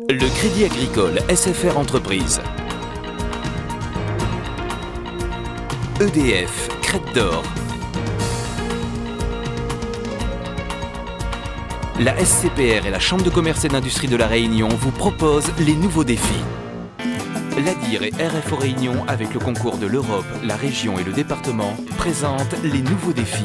Le Crédit Agricole SFR Entreprises. EDF, Crête d'Or. La SCPR et la Chambre de commerce et d'industrie de La Réunion vous proposent les nouveaux défis. L'ADIR et RFO Réunion, avec le concours de l'Europe, la région et le département, présentent les nouveaux défis.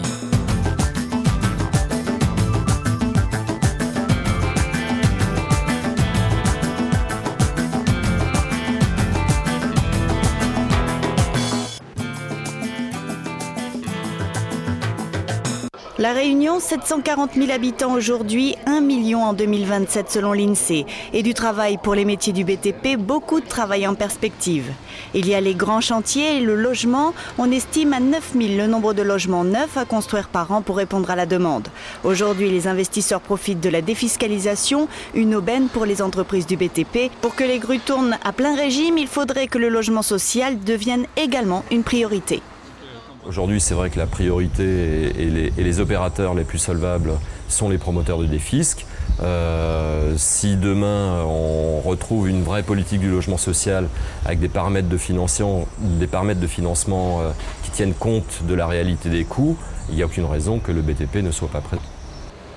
La Réunion, 740 000 habitants aujourd'hui, 1 million en 2027 selon l'INSEE. Et du travail pour les métiers du BTP, beaucoup de travail en perspective. Il y a les grands chantiers et le logement. On estime à 9 000 le nombre de logements neufs à construire par an pour répondre à la demande. Aujourd'hui, les investisseurs profitent de la défiscalisation, une aubaine pour les entreprises du BTP. Pour que les grues tournent à plein régime, il faudrait que le logement social devienne également une priorité. Aujourd'hui, c'est vrai que la priorité et les opérateurs les plus solvables sont les promoteurs de défisc. Si demain on retrouve une vraie politique du logement social avec des paramètres de financement qui tiennent compte de la réalité des coûts, il n'y a aucune raison que le BTP ne soit pas prêt.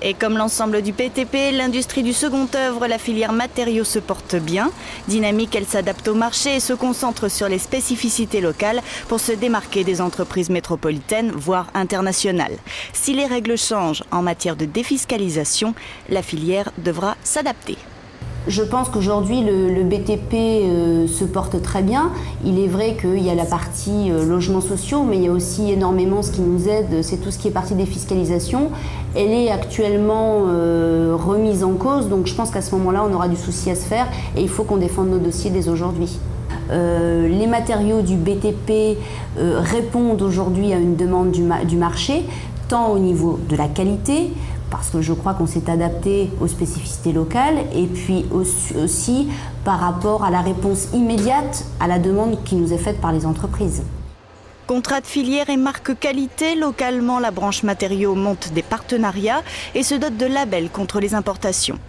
Et comme l'ensemble du BTP, l'industrie du second œuvre, la filière matériaux se porte bien. Dynamique, elle s'adapte au marché et se concentre sur les spécificités locales pour se démarquer des entreprises métropolitaines, voire internationales. Si les règles changent en matière de défiscalisation, la filière devra s'adapter. Je pense qu'aujourd'hui, le BTP se porte très bien. Il est vrai qu'il y a la partie logements sociaux, mais il y a aussi énormément ce qui nous aide, c'est tout ce qui est partie défiscalisation. Elle est actuellement remise en cause, donc je pense qu'à ce moment-là, on aura du souci à se faire et il faut qu'on défende nos dossiers dès aujourd'hui. Les matériaux du BTP répondent aujourd'hui à une demande du marché, tant au niveau de la qualité, parce que je crois qu'on s'est adapté aux spécificités locales et puis aussi par rapport à la réponse immédiate à la demande qui nous est faite par les entreprises. Contrat de filière et marque qualité, localement la branche matériaux monte des partenariats et se dote de labels contre les importations.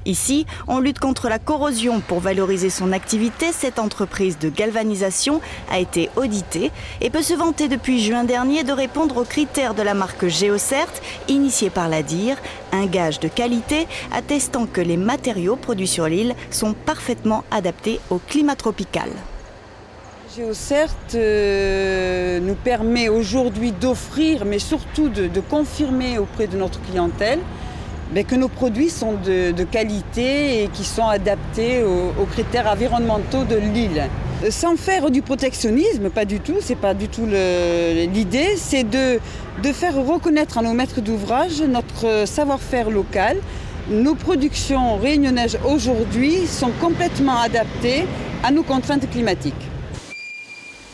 Ici, on lutte contre la corrosion. Pour valoriser son activité, cette entreprise de galvanisation a été auditée et peut se vanter depuis juin dernier de répondre aux critères de la marque Géocert, initiée par l'ADIR, un gage de qualité attestant que les matériaux produits sur l'île sont parfaitement adaptés au climat tropical. Géocert nous permet aujourd'hui d'offrir, mais surtout de confirmer auprès de notre clientèle que nos produits sont de qualité et qui sont adaptés aux critères environnementaux de l'île. Sans faire du protectionnisme, pas du tout, c'est pas du tout l'idée, c'est de faire reconnaître à nos maîtres d'ouvrage notre savoir-faire local. Nos productions réunionnaises aujourd'hui sont complètement adaptées à nos contraintes climatiques.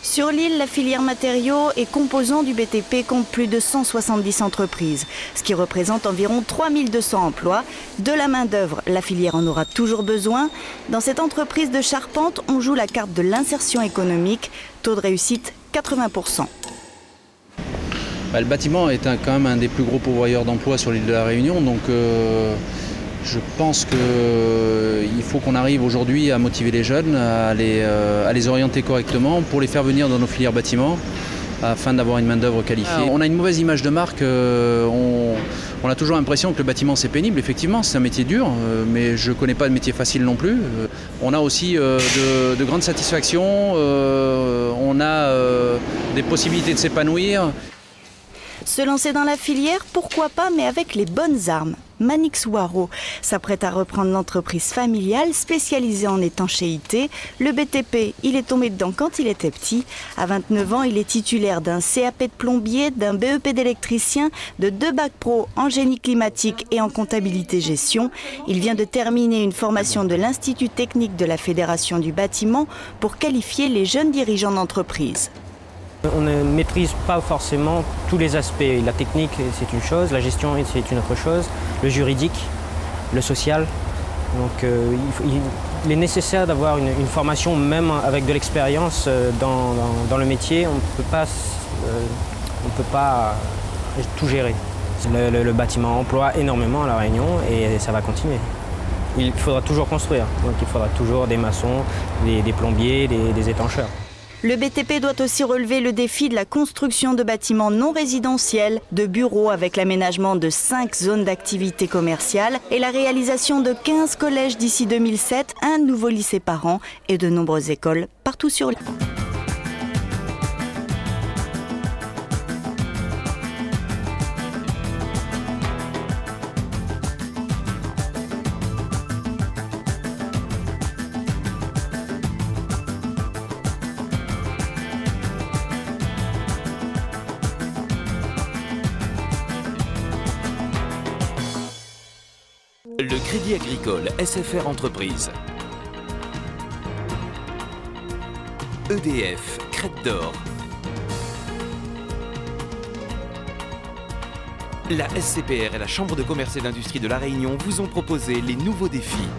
Sur l'île, la filière matériaux et composants du BTP compte plus de 170 entreprises, ce qui représente environ 3200 emplois. De la main-d'œuvre, la filière en aura toujours besoin. Dans cette entreprise de charpente, on joue la carte de l'insertion économique, taux de réussite 80%. Le bâtiment est quand même un des plus gros pourvoyeurs d'emplois sur l'île de la Réunion, donc je pense qu'il faut qu'on arrive aujourd'hui à motiver les jeunes, à les orienter correctement pour les faire venir dans nos filières bâtiments afin d'avoir une main-d'œuvre qualifiée. On a une mauvaise image de marque, on a toujours l'impression que le bâtiment c'est pénible. Effectivement, c'est un métier dur, mais je ne connais pas de métier facile non plus. On a aussi de grandes satisfactions, on a des possibilités de s'épanouir. Se lancer dans la filière, pourquoi pas, mais avec les bonnes armes. Manix Waro s'apprête à reprendre l'entreprise familiale spécialisée en étanchéité. Le BTP, il est tombé dedans quand il était petit. À 29 ans, il est titulaire d'un CAP de plombier, d'un BEP d'électricien, de 2 bacs pro en génie climatique et en comptabilité gestion. Il vient de terminer une formation de l'Institut technique de la Fédération du bâtiment pour qualifier les jeunes dirigeants d'entreprise. On ne maîtrise pas forcément tous les aspects. La technique, c'est une chose, la gestion, c'est une autre chose, le juridique, le social. Donc il est nécessaire d'avoir une formation, même avec de l'expérience dans le métier. On ne peut pas tout gérer. Le bâtiment emploie énormément à La Réunion et ça va continuer. il faudra toujours construire. Donc il faudra toujours des maçons, des plombiers, des étancheurs. Le BTP doit aussi relever le défi de la construction de bâtiments non résidentiels, de bureaux avec l'aménagement de 5 zones d'activité commerciale et la réalisation de 15 collèges d'ici 2007, un nouveau lycée par an et de nombreuses écoles partout sur l'île. Le Crédit Agricole SFR Entreprise. EDF, Crête d'Or. La SCPR et la Chambre de commerce et d'industrie de La Réunion vous ont proposé les nouveaux défis.